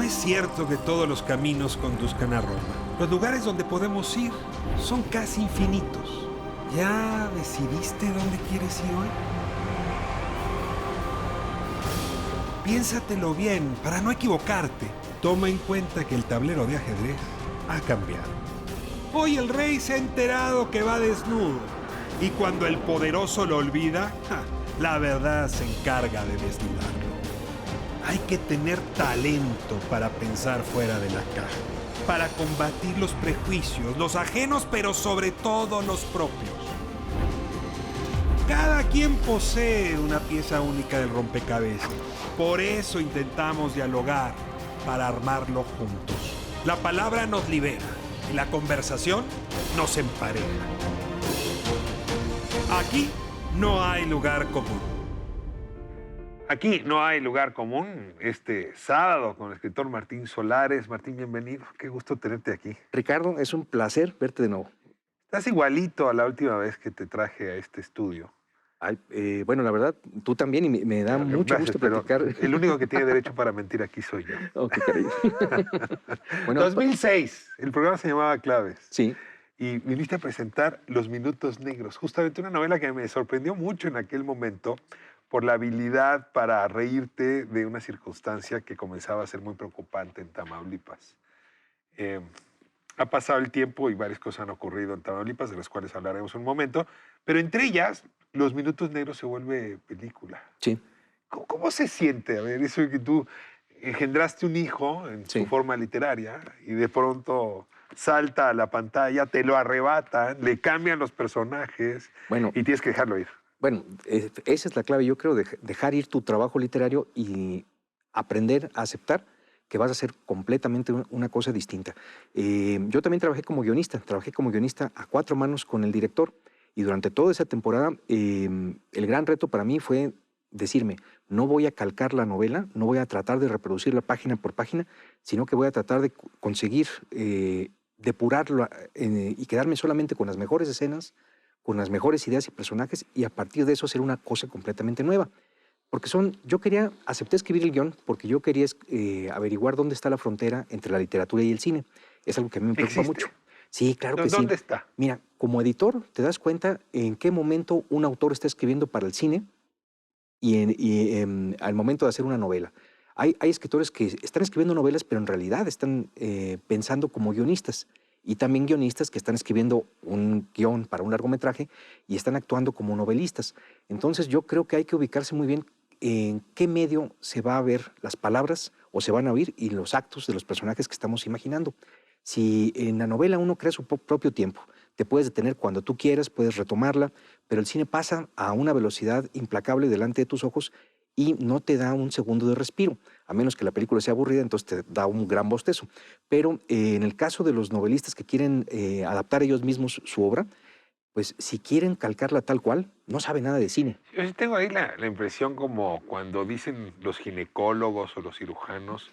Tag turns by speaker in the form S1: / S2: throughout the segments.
S1: es cierto que todos los caminos conduzcan a Roma. Los lugares donde podemos ir son casi infinitos. ¿Ya decidiste dónde quieres ir hoy? Piénsatelo bien para no equivocarte. Toma en cuenta que el tablero de ajedrez ha cambiado. Hoy el rey se ha enterado que va desnudo. Y cuando el poderoso lo olvida, la verdad se encarga de desnudarlo. Hay que tener talento para pensar fuera de la caja, para combatir los prejuicios, los ajenos, pero sobre todo los propios. Cada quien posee una pieza única del rompecabezas. Por eso intentamos dialogar, para armarlo juntos. La palabra nos libera y la conversación nos empareja. Aquí no hay lugar común. Aquí no hay lugar común este sábado con el escritor Martín Solares. Martín, bienvenido. Qué gusto tenerte aquí.
S2: Ricardo, es un placer verte de nuevo.
S1: Estás igualito a la última vez que te traje a este estudio.
S2: Ay, bueno, la verdad, tú también, y me da mucho gusto platicar.
S1: El único que tiene derecho para mentir aquí soy yo.
S2: Oh, qué cariño.
S1: Bueno, 2006, el programa se llamaba Claves.
S2: Sí.
S1: Y viniste a presentar Los Minutos Negros, justamente una novela que me sorprendió mucho en aquel momento por la habilidad para reírte de una circunstancia que comenzaba a ser muy preocupante en Tamaulipas. Ha pasado el tiempo y varias cosas han ocurrido en Tamaulipas, de las cuales hablaremos en un momento, pero entre ellas, Los Minutos Negros se vuelve película.
S2: Sí.
S1: ¿Cómo se siente? A ver, eso de que tú engendraste un hijo en su forma literaria y de pronto salta a la pantalla, te lo arrebatan, le cambian los personajes, bueno, y tienes que dejarlo ir.
S2: Bueno, esa es la clave, yo creo, de dejar ir tu trabajo literario y aprender a aceptar que vas a hacer completamente una cosa distinta. Yo también trabajé como guionista a cuatro manos con el director, y durante toda esa temporada el gran reto para mí fue decirme, no voy a calcar la novela, no voy a tratar de reproducirla página por página, sino que voy a tratar de conseguir depurarlo y quedarme solamente con las mejores escenas, con las mejores ideas y personajes, y a partir de eso hacer una cosa completamente nueva. Porque acepté escribir el guión porque yo quería averiguar dónde está la frontera entre la literatura y el cine. Es algo que a mí me preocupa mucho. Sí, claro que sí.
S1: ¿Dónde está?
S2: Mira, como editor te das cuenta en qué momento un autor está escribiendo para el cine y al momento de hacer una novela. Hay escritores que están escribiendo novelas, pero en realidad están pensando como guionistas. Y también guionistas que están escribiendo un guión para un largometraje y están actuando como novelistas. Entonces yo creo que hay que ubicarse muy bien en qué medio se va a ver las palabras o se van a oír y los actos de los personajes que estamos imaginando. Si en la novela uno crea su propio tiempo, te puedes detener cuando tú quieras, puedes retomarla, pero el cine pasa a una velocidad implacable delante de tus ojos y no te da un segundo de respiro, a menos que la película sea aburrida, entonces te da un gran bostezo. Pero en el caso de los novelistas que quieren adaptar ellos mismos su obra, pues si quieren calcarla tal cual, no saben nada de cine.
S1: Yo sí tengo ahí la impresión como cuando dicen los ginecólogos o los cirujanos,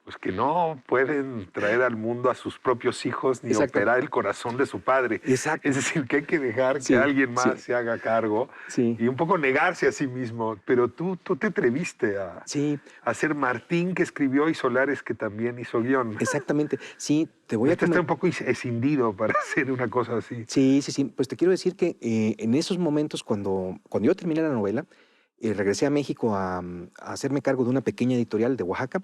S1: pues que no pueden traer al mundo a sus propios hijos ni operar el corazón de su padre.
S2: Exacto.
S1: Es decir, que hay que dejar que alguien más se haga cargo y un poco negarse a sí mismo. Pero tú te atreviste a ser Martín, que escribió, y Solares, que también hizo guión.
S2: Está un
S1: poco escindido para hacer una cosa así.
S2: Sí. Pues te quiero decir que en esos momentos, cuando yo terminé la novela, regresé a México a hacerme cargo de una pequeña editorial de Oaxaca.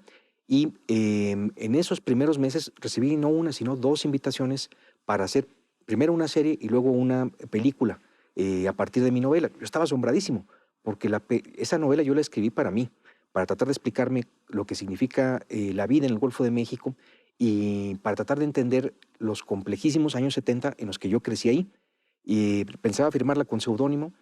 S2: Y en esos primeros meses recibí no una, sino dos invitaciones para hacer primero una serie y luego una película a partir de mi novela. Yo estaba asombradísimo, porque esa novela yo la escribí para mí, para tratar de explicarme lo que significa la vida en el Golfo de México y para tratar de entender los complejísimos años 70 en los que yo crecí ahí. Y pensaba firmarla con seudónimo,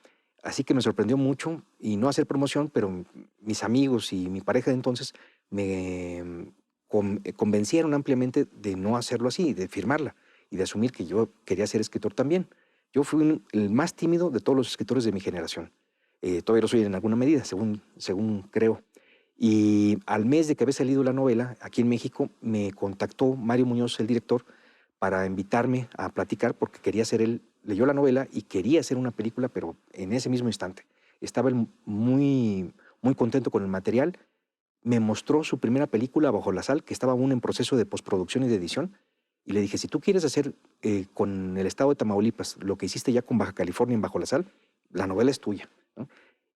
S2: así que me sorprendió mucho, y no hacer promoción, pero mis amigos y mi pareja de entonces me convencieron ampliamente de no hacerlo así, de firmarla y de asumir que yo quería ser escritor también. Yo fui el más tímido de todos los escritores de mi generación. Todavía lo soy en alguna medida, según creo. Y al mes de que había salido la novela, aquí en México, me contactó Mario Muñoz, el director, para invitarme a platicar, porque quería hacer él, leyó la novela y quería hacer una película, pero en ese mismo instante. Estaba él muy contento con el material. me mostró su primera película, Bajo la Sal, que estaba aún en proceso de postproducción y de edición. Y le dije, si tú quieres hacer con el estado de Tamaulipas lo que hiciste ya con Baja California en Bajo la Sal, la novela es tuya, ¿no?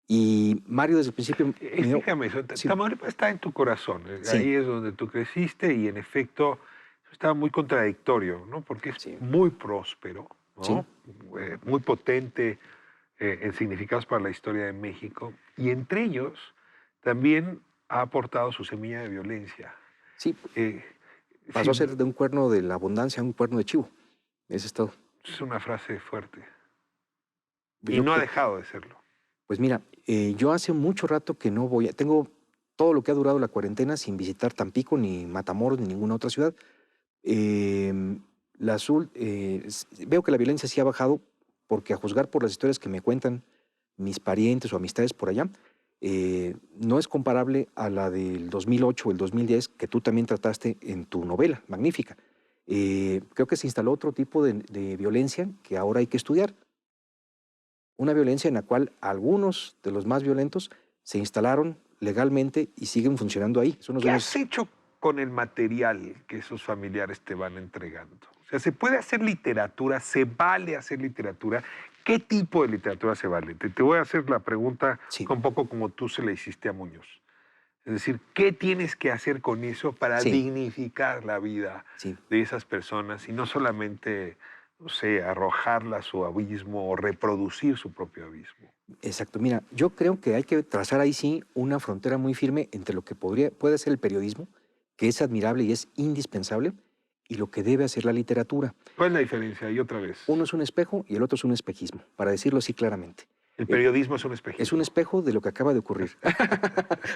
S2: Y Mario desde el principio me dio...
S1: Explícame eso.
S2: Sí,
S1: Tamaulipas está en tu corazón.
S2: sí,
S1: Ahí es donde tú creciste y en efecto estaba muy contradictorio, ¿no? Porque es
S2: sí,
S1: muy próspero,
S2: sí,
S1: ¿no? Muy potente en significados para la historia de México y entre ellos también ha aportado su semilla de violencia.
S2: sí.
S1: Eh,
S2: Pasó
S1: sí,
S2: a ser de un cuerno de la abundancia a un cuerno de chivo. Ese es todo.
S1: es una frase fuerte y
S2: Yo
S1: no ha
S2: creo,
S1: dejado de serlo.
S2: pues mira, yo hace mucho rato que no voy a... Tengo todo lo que ha durado la cuarentena sin visitar Tampico, ni Matamoros, ni ninguna otra ciudad. Veo que la violencia sí ha bajado porque a juzgar por las historias que me cuentan mis parientes o amistades por allá, no es comparable a la del 2008 o el 2010 que tú también trataste en tu novela, magnífica. Creo que se instaló otro tipo de violencia que ahora hay que estudiar. Una violencia en la cual algunos de los más violentos se instalaron legalmente y siguen funcionando ahí. Son los
S1: ¿Qué has
S2: dueños.
S1: hecho con el material que esos familiares te van entregando? O sea, ¿se puede hacer literatura? ¿Se vale hacer literatura? ¿Qué tipo de literatura se vale? Te voy a hacer la pregunta
S2: Sí,
S1: un poco como tú se la hiciste a Muñoz. Es decir, ¿qué tienes que hacer con eso para
S2: sí,
S1: dignificar la vida
S2: sí.
S1: de esas personas y no solamente, no sé, arrojarla a su abismo o reproducir su propio abismo?
S2: Exacto. Mira, yo creo que hay que trazar ahí sí una frontera muy firme entre lo que puede ser el periodismo, que es admirable y es indispensable, y lo que debe hacer la literatura.
S1: ¿Cuál es la diferencia? Y otra vez,
S2: Uno es un espejo y el otro es un espejismo, para decirlo así claramente.
S1: el
S2: El-
S1: periodismo es un
S2: es un
S1: espejismo.
S2: espejo de lo que acaba de ocurrir.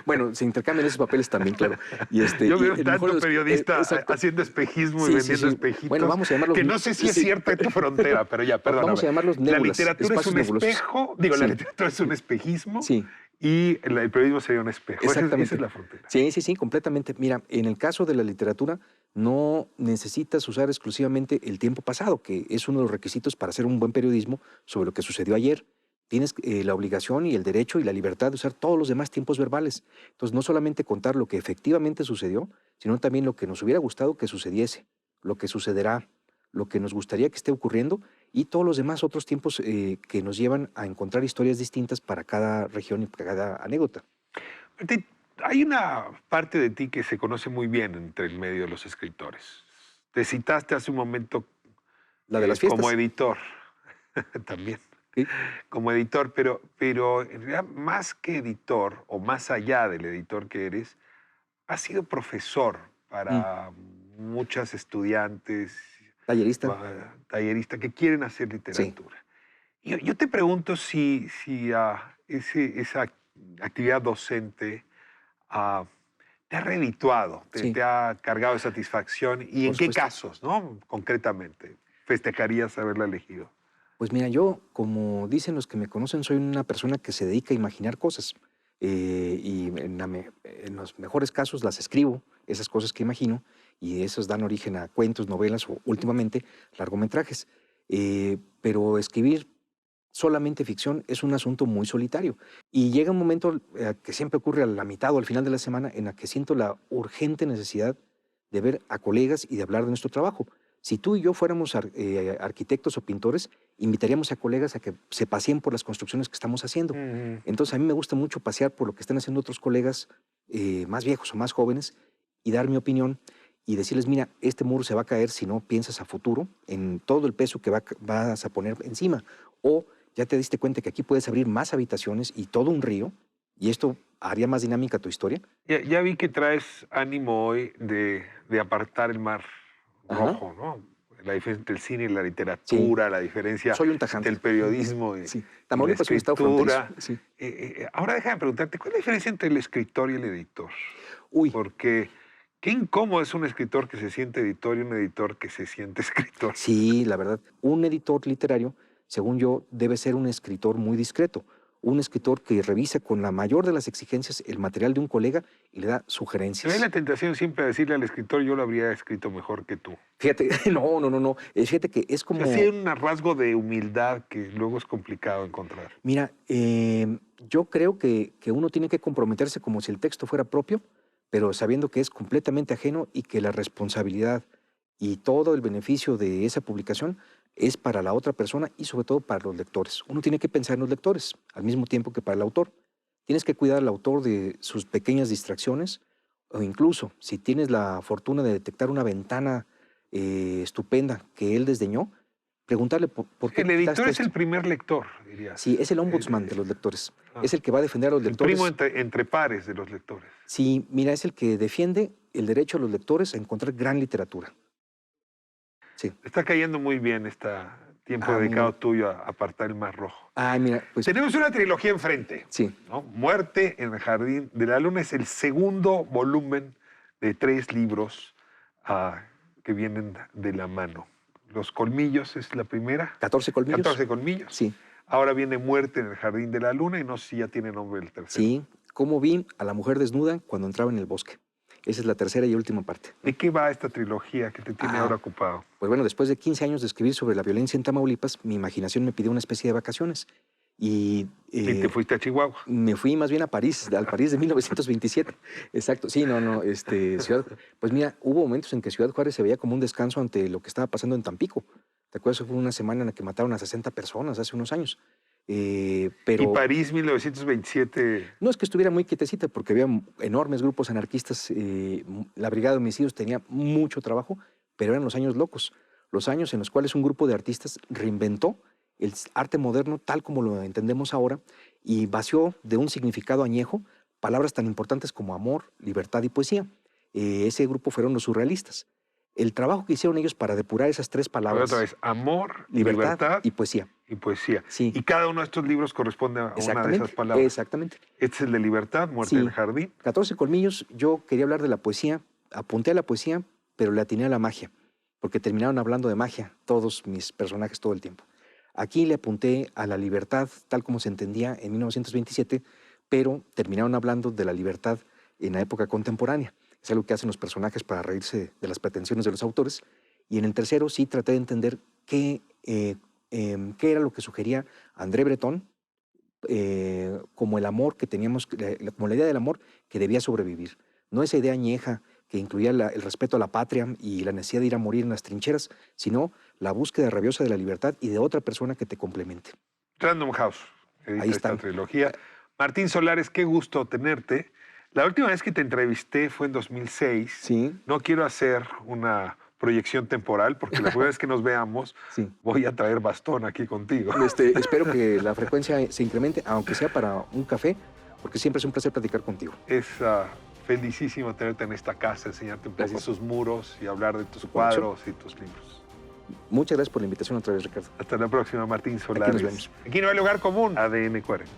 S2: Bueno, se intercambian esos papeles también, claro.
S1: Yo
S2: Y
S1: veo
S2: el mejor
S1: tanto periodista
S2: exacto.
S1: haciendo espejismo y
S2: Sí, sí,
S1: vendiendo
S2: sí. Bueno,
S1: espejitos
S2: vamos a llamarlos...
S1: que no sé si es
S2: sí.
S1: cierta en tu frontera, pero ya,
S2: Vamos
S1: perdóname.
S2: a llamarlos
S1: La
S2: nébulas,
S1: literatura es
S2: espacios
S1: un
S2: nebulosos.
S1: espejo, digo, la
S2: Sí,
S1: literatura es un espejismo
S2: sí.
S1: y el periodismo sería un espejo. Esa es
S2: Exactamente.
S1: la frontera.
S2: Sí, sí, sí, completamente. Mira, en el caso de la literatura, no necesitas usar exclusivamente el tiempo pasado, que es uno de los requisitos para hacer un buen periodismo sobre lo que sucedió ayer. Tienes la obligación y el derecho y la libertad de usar todos los demás tiempos verbales. Entonces, no solamente contar lo que efectivamente sucedió, sino también lo que nos hubiera gustado que sucediese, lo que sucederá, lo que nos gustaría que esté ocurriendo y todos los demás otros tiempos que nos llevan a encontrar historias distintas para cada región y para cada anécdota.
S1: Hay una parte de ti que se conoce muy bien entre el medio de los escritores. Te citaste hace un momento
S2: La de las
S1: como
S2: fiestas.
S1: editor también.
S2: Sí,
S1: Como editor, pero en realidad más que editor o más allá del editor que eres, has sido profesor
S2: mm,
S1: para muchas estudiantes,
S2: tallerista,
S1: talleristas que quieren hacer
S2: sí,
S1: literatura. Yo te pregunto si esa actividad docente ah, te ha redituado,
S2: sí,
S1: te ha cargado de satisfacción y
S2: por
S1: en qué
S2: supuesto.
S1: casos, ¿no? Concretamente, festejarías haberla elegido.
S2: Pues mira, yo, como dicen los que me conocen, soy una persona que se dedica a imaginar cosas. Y en los mejores casos las escribo, esas cosas que imagino, y esos dan origen a cuentos, novelas o últimamente largometrajes. Pero escribir solamente ficción es un asunto muy solitario. Y llega un momento que siempre ocurre a la mitad o al final de la semana en la que siento la urgente necesidad de ver a colegas y de hablar de nuestro trabajo. Si tú y yo fuéramos arquitectos o pintores, invitaríamos a colegas a que se paseen por las construcciones que estamos haciendo.
S1: Ujú.
S2: Entonces a mí me gusta mucho pasear por lo que están haciendo otros colegas más viejos o más jóvenes y dar mi opinión y decirles, mira, este muro se va a caer si no piensas a futuro en todo el peso que vas a poner encima. O ya te diste cuenta que aquí puedes abrir más habitaciones y todo un río, y esto haría más dinámica tu historia.
S1: Ya vi que traes ánimo hoy de apartar el mar
S2: Ajá,
S1: rojo, ¿no? La diferencia entre el cine y la
S2: sí,
S1: literatura, la diferencia
S2: soy un
S1: entre
S2: tajante.
S1: el periodismo
S2: Sí,
S1: y la
S2: Tamaulipas es un estado fronterizo.
S1: escritura.
S2: Sí.
S1: Ahora déjame preguntarte, ¿cuál es la diferencia entre el escritor y el editor?
S2: Uy,
S1: Porque qué incómodo es un escritor que se siente editor y un editor que se siente escritor.
S2: sí, la verdad, un editor literario, según yo, debe ser un escritor muy discreto, un escritor que revisa con la mayor de las exigencias el material de un colega y le da
S1: Me da
S2: sugerencias.
S1: la tentación siempre de decirle al escritor, yo lo habría escrito mejor que tú.
S2: Fíjate, no, no, no, no, fíjate que es
S1: O sea, sí hay
S2: como,
S1: un rasgo de humildad que luego es complicado encontrar.
S2: mira, yo creo que uno tiene que comprometerse como si el texto fuera propio, pero sabiendo que es completamente ajeno y que la responsabilidad y todo el beneficio de esa publicación es para la otra persona y sobre todo para los lectores. Uno tiene que pensar en los lectores al mismo tiempo que para el autor. Tienes que cuidar al autor de sus pequeñas distracciones o incluso si tienes la fortuna de detectar una ventana estupenda que él desdeñó, preguntarle por qué
S1: El editor
S2: quitaste
S1: es el
S2: esto.
S1: primer lector, dirías.
S2: Sí, es el ombudsman de los lectores.
S1: Ah.
S2: Es el que va a defender a los
S1: El
S2: lectores.
S1: primo entre pares de los lectores.
S2: Sí, mira, es el que defiende el derecho a los lectores a encontrar gran literatura. Sí.
S1: Está cayendo muy bien este tiempo
S2: Ah,
S1: dedicado
S2: mira.
S1: tuyo a apartar el Mar Rojo.
S2: Ah, mira, pues
S1: Tenemos una trilogía enfrente,
S2: sí.
S1: ¿no? Muerte en el Jardín de la Luna es el segundo volumen de 3 libros que vienen de la mano. Los colmillos es la primera.
S2: 14 colmillos.
S1: 14 colmillos.
S2: Sí,
S1: Ahora viene Muerte en el Jardín de la Luna y no sé si ya tiene nombre el tercero.
S2: sí. ¿Cómo vi a la mujer desnuda cuando entraba en el bosque? Esa es la tercera y última parte.
S1: ¿De qué va esta trilogía que te tiene ahora ocupado?
S2: Pues bueno, después de 15 años de escribir sobre la violencia en Tamaulipas, mi imaginación me pidió una especie de vacaciones. Y
S1: Y te fuiste a Chihuahua.
S2: me fui más bien a París, al París de 1927. Exacto, sí, pues mira, hubo momentos en que Ciudad Juárez se veía como un descanso ante lo que estaba pasando en Tampico. ¿Te acuerdas? Fue una semana en la que mataron a 60 personas hace unos años. Pero
S1: Y París 1927.
S2: no es que estuviera muy quietecita porque había enormes grupos anarquistas. La Brigada de Homicidios tenía mucho trabajo, pero eran los años locos. Los años en los cuales un grupo de artistas reinventó el arte moderno tal como lo entendemos ahora y vació de un significado añejo palabras tan importantes como amor, libertad y poesía. Ese grupo fueron los surrealistas. El trabajo que hicieron ellos para depurar esas 3
S1: A ver,
S2: palabras,
S1: otra vez, amor,
S2: libertad
S1: libertad
S2: y poesía.
S1: y poesía.
S2: Sí.
S1: Y cada uno de estos libros corresponde a una de
S2: Exactamente,
S1: esas palabras.
S2: exactamente.
S1: Este es el de libertad, Muerte
S2: Sí.
S1: en el Jardín.
S2: 14 colmillos, yo quería hablar de la poesía, apunté a la poesía, pero le atiné a la magia, porque terminaron hablando de magia todos mis personajes todo el tiempo. Aquí le apunté a la libertad tal como se entendía en 1927, pero terminaron hablando de la libertad en la época contemporánea. Es algo que hacen los personajes para reírse de las pretensiones de los autores. Y en el tercero sí traté de entender qué era lo que sugería André Breton como el amor que teníamos, como la idea del amor que debía sobrevivir. No esa idea añeja que incluía el respeto a la patria y la necesidad de ir a morir en las trincheras, sino la búsqueda rabiosa de la libertad y de otra persona que te complemente.
S1: Random House, edita
S2: Ahí
S1: esta
S2: están.
S1: trilogía. Martín Solares, qué gusto tenerte. La última vez que te entrevisté fue en 2006.
S2: Sí,
S1: No quiero hacer una proyección temporal, porque la primera vez que nos veamos
S2: sí.
S1: voy a traer bastón aquí contigo.
S2: Espero que la frecuencia se incremente, aunque sea para un café, porque siempre es un placer platicar contigo.
S1: Es felicísimo tenerte en esta casa, enseñarte un poco
S2: Gracias.
S1: sus muros y hablar de tus
S2: Su
S1: cuadros y tus libros.
S2: Muchas gracias por la invitación otra vez, Ricardo.
S1: Hasta la próxima, Martín Solares.
S2: vemos.
S1: Aquí no hay lugar común. ADN 40.